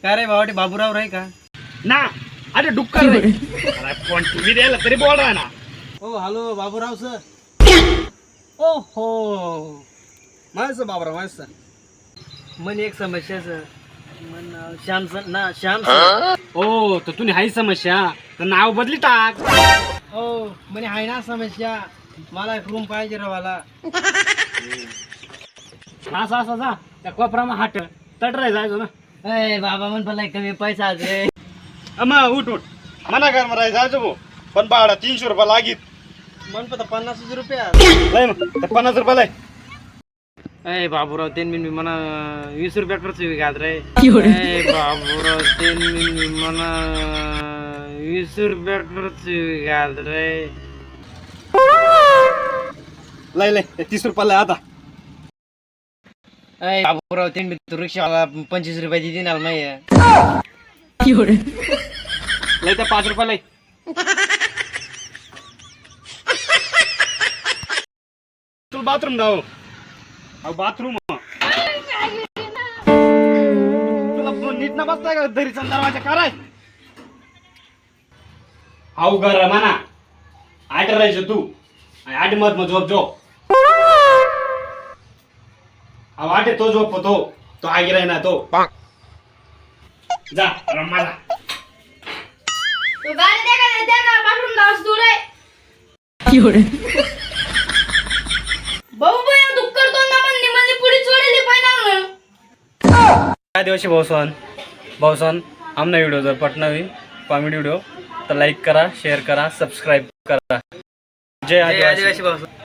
काय रे भावाटी बाबूराव रे का ना अरे डुक्कर रे अरे फोन टीव्ही द्यायला तरी बोल रहा ना. हो हॅलो बाबूराव सर. ओ हो माणसं बाबूराव माणसं मन एक समस्या सर मन श्याम सर ना श्याम सर. ओ तर तुम्ही हाय समस्या तर नाव बदली टाक. हो म्हणे आहे ना समस्या मला एक रूम पाहिजे रवाला. असं असं जा त्या कोपरामा हाट तटराय जायचो ना. अय बाबा म्हण भला कमी पैसा दे. अम्मा उठ उठ मना कर मराय जायचो भाऊ पण भाडा 300 रुपये लागीत. मन पता 50 रुपया. लय मग तर 50 रुपये लय. अय बाबूराव तीन मिनिट म्हणा 20 रुपया खर्च घात रे. अय बाबूराव तीन मिनिट म्हणा 20 रुपया खर्च घात रे. लय लय 30 रुपये लय आता. अय बाबूराव तीन मिनिट रिक्षावाला 25 रुपये देते ना नाही. लय तर 5 रुपये लय. तुला बाथरूम जाऊ अहो बाथरूम तुला नीट ना बसताय का दरीचा दरवाजा कराय. हाऊ घर म्हणा 8 राहायचं तू 8 मत झोप झोप. अहो 8 तो झोपतो तो आगी राही ना तो जा रमाला. तो गाडी द्या का बाथरूम जाऊस दूर आहे. भाऊ भाऊ दुःख करतो ना पण निमलनी पुढे सोडली पाहिजे ना. काय दिवशी भाऊसन आमना व्हिडिओ जर पटना होईल कॉमेडी व्हिडिओ तर लाईक करा शेअर करा सबस्क्राईब करा. जय आदिवासी भाऊसन.